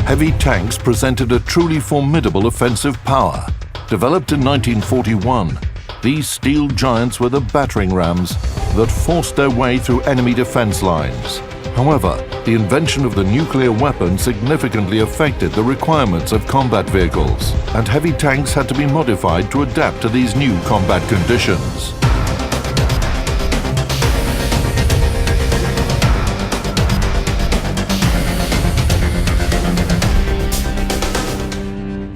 heavy tanks presented a truly formidable offensive power. Developed in 1941, these steel giants were the battering rams that forced their way through enemy defense lines. However, the invention of the nuclear weapon significantly affected the requirements of combat vehicles, and heavy tanks had to be modified to adapt to these new combat conditions.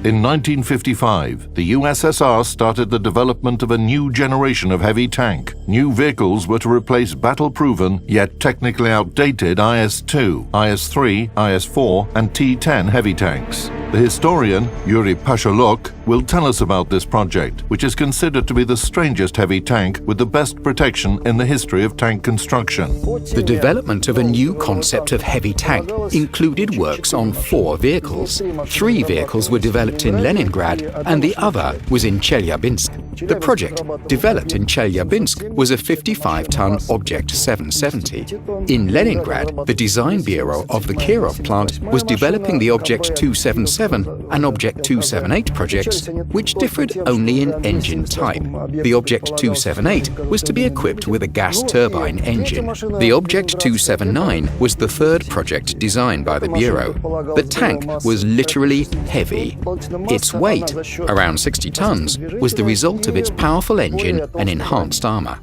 In 1955, the USSR started the development of a new generation of heavy tank. New vehicles were to replace battle-proven, yet technically outdated IS-2, IS-3, IS-4 and T-10 heavy tanks. The historian, Yuri Pashalok, will tell us about this project, which is considered to be the strangest heavy tank with the best protection in the history of tank construction. The development of a new concept of heavy tank included works on 4 vehicles. 3 vehicles were developed in Leningrad and the other was in Chelyabinsk. The project, developed in Chelyabinsk, was a 55-ton Object 770. In Leningrad, the design bureau of the Kirov plant was developing the Object 277 and Object 278 projects, which differed only in engine type. The Object 278 was to be equipped with a gas turbine engine. The Object 279 was the 3rd project designed by the bureau. The tank was literally heavy. Its weight, around 60 tons, was the result of its powerful engine and enhanced armor.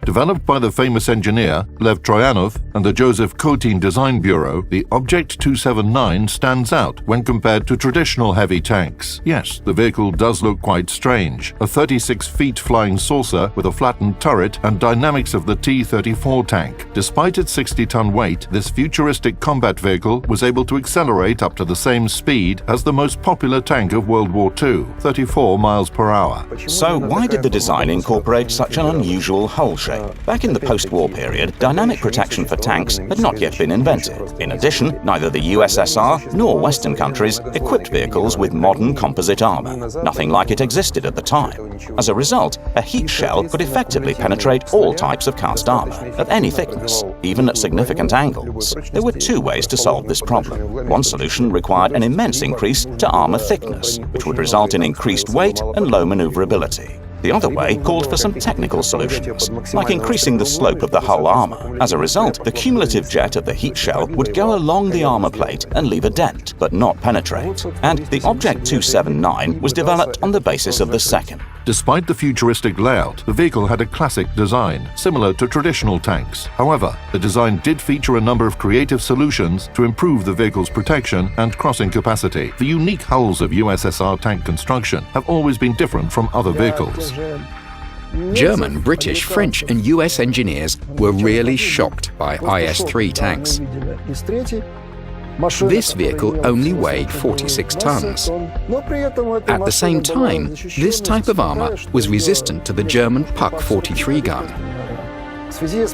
Developed by the famous engineer Lev Troyanov and the Joseph Kotin Design Bureau, the Object 279 stands out when compared to traditional heavy tanks. Yes, the vehicle does look quite strange. A 36-feet flying saucer with a flattened turret and dynamics of the T-34 tank. Despite its 60-ton weight, this futuristic combat vehicle was able to accelerate up to the same speed as the most popular tank of World War II, 34 miles per hour. So why did the design incorporate such an unusual hull shape? Back in the post-war period, dynamic protection for tanks had not yet been invented. In addition, neither the USSR nor Western countries equipped vehicles with modern composite armor. Nothing like it existed at the time. As a result, a heat shell could effectively penetrate all types of cast armor, at any thickness, even at significant angles. There were 2 ways to solve this problem. One solution required an immense increase to armor thickness, which would result in increased weight and low maneuverability. The other way called for some technical solutions, like increasing the slope of the hull armor. As a result, the cumulative jet of the heat shell would go along the armor plate and leave a dent, but not penetrate. And the Object 279 was developed on the basis of the second. Despite the futuristic layout, the vehicle had a classic design, similar to traditional tanks. However, the design did feature a number of creative solutions to improve the vehicle's protection and crossing capacity. The unique hulls of USSR tank construction have always been different from other vehicles. German, British, French and US engineers were really shocked by IS-3 tanks. This vehicle only weighed 46 tons. At the same time, this type of armor was resistant to the German Puck 43 gun.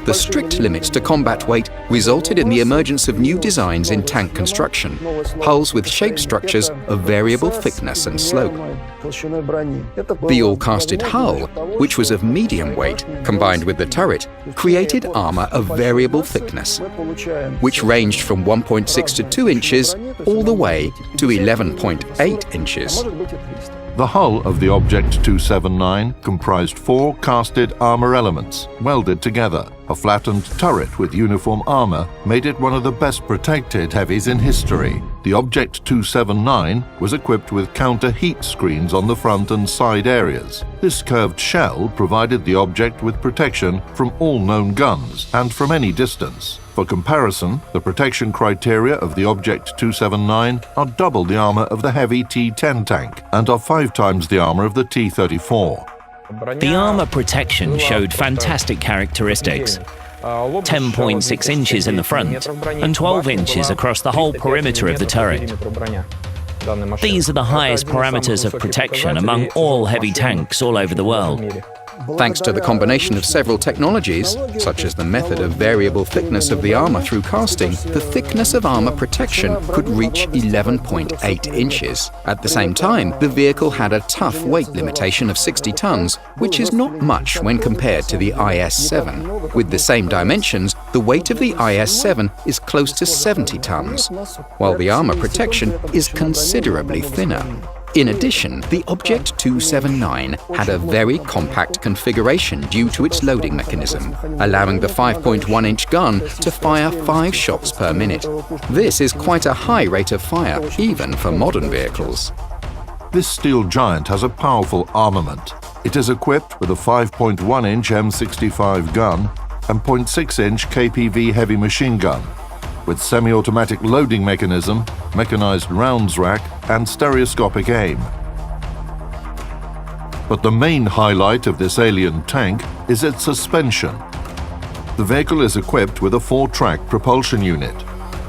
The strict limits to combat weight resulted in the emergence of new designs in tank construction, hulls with shape structures of variable thickness and slope. The all-casted hull, which was of medium weight, combined with the turret, created armor of variable thickness, which ranged from 1.6 to 2 inches all the way to 11.8 inches. The hull of the Object 279 comprised 4 casted armor elements, welded together. A flattened turret with uniform armor made it one of the best protected heavies in history. The Object 279 was equipped with counter-heat screens on the front and side areas. This curved shell provided the object with protection from all known guns and from any distance. For comparison, the protection criteria of the Object 279 are double the armor of the heavy T-10 tank and are 5 times the armor of the T-34. The armor protection showed fantastic characteristics. 10.6 inches in the front and 12 inches across the whole perimeter of the turret. These are the highest parameters of protection among all heavy tanks all over the world. Thanks to the combination of several technologies, such as the method of variable thickness of the armour through casting, the thickness of armour protection could reach 11.8 inches. At the same time, the vehicle had a tough weight limitation of 60 tons, which is not much when compared to the IS-7. With the same dimensions, the weight of the IS-7 is close to 70 tons, while the armour protection is considerably thinner. In addition, the Object 279 had a very compact configuration due to its loading mechanism, allowing the 5.1-inch gun to fire 5 shots per minute. This is quite a high rate of fire, even for modern vehicles. This steel giant has a powerful armament. It is equipped with a 5.1-inch M65 gun and 0.6-inch KPV heavy machine gun, with semi-automatic loading mechanism, mechanized rounds rack, and stereoscopic aim. But the main highlight of this alien tank is its suspension. The vehicle is equipped with a 4-track propulsion unit.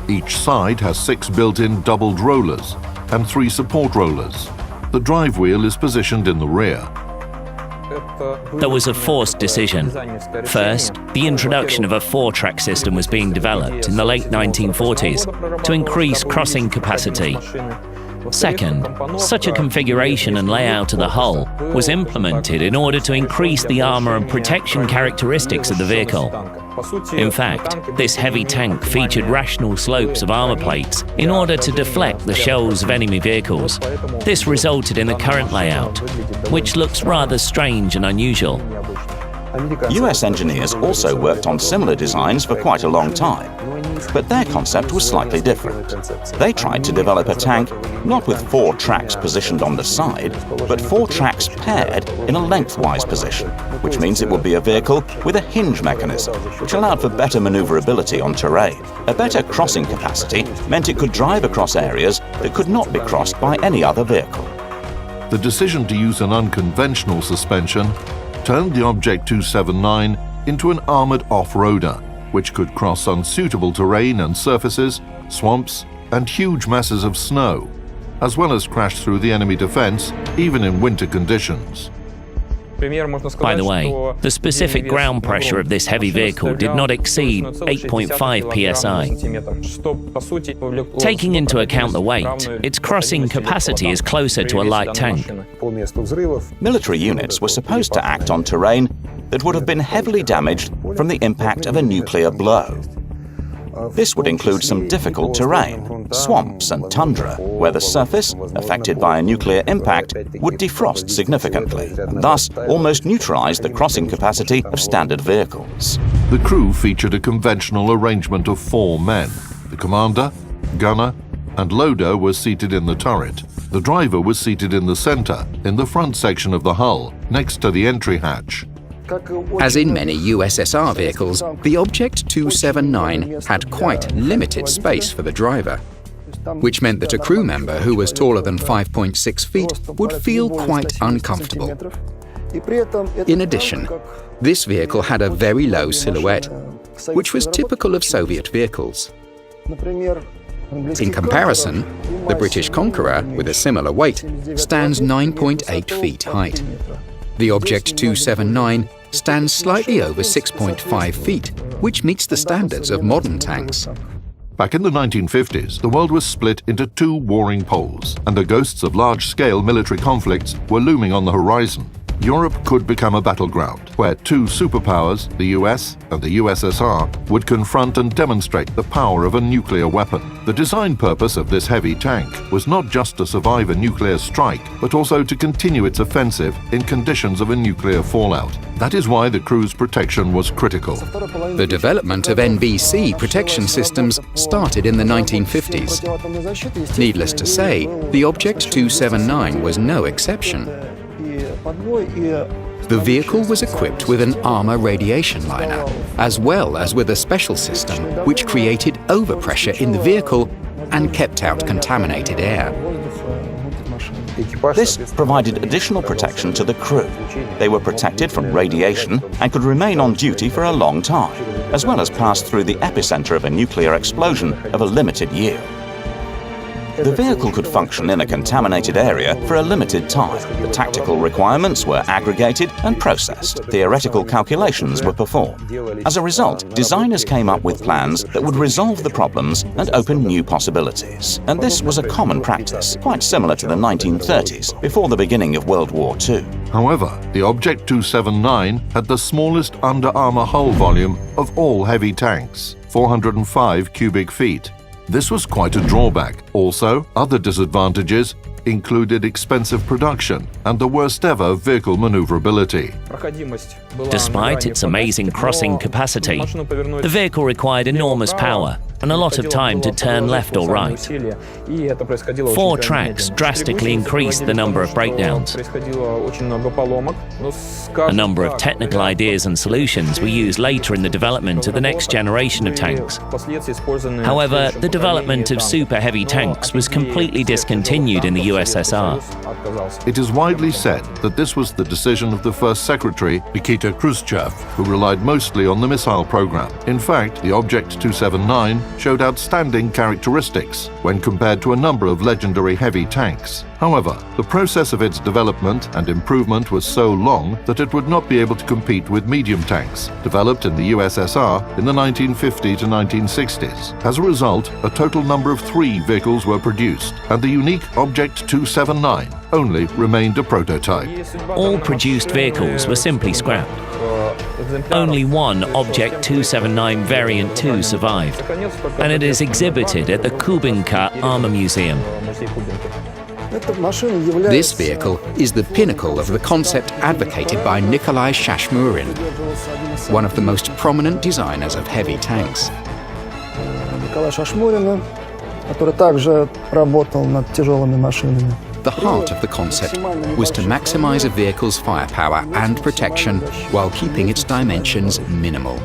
Each side has 6 built-in doubled rollers and 3 support rollers. The drive wheel is positioned in the rear. There was a forced decision. First, the introduction of a 4-track system was being developed in the late 1940s to increase crossing capacity. Second, such a configuration and layout of the hull was implemented in order to increase the armour and protection characteristics of the vehicle. In fact, this heavy tank featured rational slopes of armour plates in order to deflect the shells of enemy vehicles. This resulted in the current layout, which looks rather strange and unusual. US engineers also worked on similar designs for quite a long time, but their concept was slightly different. They tried to develop a tank not with 4 tracks positioned on the side, but 4 tracks paired in a lengthwise position, which means it would be a vehicle with a hinge mechanism, which allowed for better maneuverability on terrain. A better crossing capacity meant it could drive across areas that could not be crossed by any other vehicle. The decision to use an unconventional suspension turned the Object 279 into an armoured off-roader, which could cross unsuitable terrain and surfaces, swamps, and huge masses of snow, as well as crash through the enemy defence, even in winter conditions. By the way, the specific ground pressure of this heavy vehicle did not exceed 8.5 psi. Taking into account the weight, its crossing capacity is closer to a light tank. Military units were supposed to act on terrain that would have been heavily damaged from the impact of a nuclear blow. This would include some difficult terrain, swamps and tundra, where the surface, affected by a nuclear impact, would defrost significantly, and thus almost neutralize the crossing capacity of standard vehicles. The crew featured a conventional arrangement of 4 men. The commander, gunner, and loader were seated in the turret. The driver was seated in the center, in the front section of the hull, next to the entry hatch. As in many USSR vehicles, the Object 279 had quite limited space for the driver, which meant that a crew member who was taller than 5.6 feet would feel quite uncomfortable. In addition, this vehicle had a very low silhouette, which was typical of Soviet vehicles. In comparison, the British Conqueror, with a similar weight, stands 9.8 feet height. The Object 279 stands slightly over 6.5 feet, which meets the standards of modern tanks. Back in the 1950s, the world was split into 2 warring poles, and the ghosts of large-scale military conflicts were looming on the horizon. Europe could become a battleground, where 2 superpowers, the US and the USSR, would confront and demonstrate the power of a nuclear weapon. The design purpose of this heavy tank was not just to survive a nuclear strike, but also to continue its offensive in conditions of a nuclear fallout. That is why the crew's protection was critical. The development of NBC protection systems started in the 1950s. Needless to say, the Object 279 was no exception. The vehicle was equipped with an armour radiation liner, as well as with a special system which created overpressure in the vehicle and kept out contaminated air. This provided additional protection to the crew. They were protected from radiation and could remain on duty for a long time, as well as pass through the epicenter of a nuclear explosion of a limited yield. The vehicle could function in a contaminated area for a limited time. The tactical requirements were aggregated and processed. Theoretical calculations were performed. As a result, designers came up with plans that would resolve the problems and open new possibilities. And this was a common practice, quite similar to the 1930s, before the beginning of World War II. However, the Object 279 had the smallest under-armour hull volume of all heavy tanks, 405 cubic feet. This was quite a drawback. Also, other disadvantages included expensive production and the worst-ever vehicle maneuverability. Despite its amazing crossing capacity, the vehicle required enormous power and a lot of time to turn left or right. 4 tracks drastically increased the number of breakdowns. A number of technical ideas and solutions were used later in the development of the next generation of tanks. However, the development of super heavy tanks was completely discontinued in the USSR. It is widely said that this was the decision of the first secretary, Nikita Khrushchev, who relied mostly on the missile program. In fact, the Object 279 showed outstanding characteristics when compared to a number of legendary heavy tanks. However, the process of its development and improvement was so long that it would not be able to compete with medium tanks, developed in the USSR in the 1950s to 1960s. As a result, a total number of 3 vehicles were produced, and the unique Object 279 only remained a prototype. All produced vehicles were simply scrapped. Only one Object 279 Variant 2 survived, and it is exhibited at the Kubinka Armor Museum. This vehicle is the pinnacle of the concept advocated by Nikolai Shashmurin, one of the most prominent designers of heavy tanks. The heart of the concept was to maximize a vehicle's firepower and protection while keeping its dimensions minimal.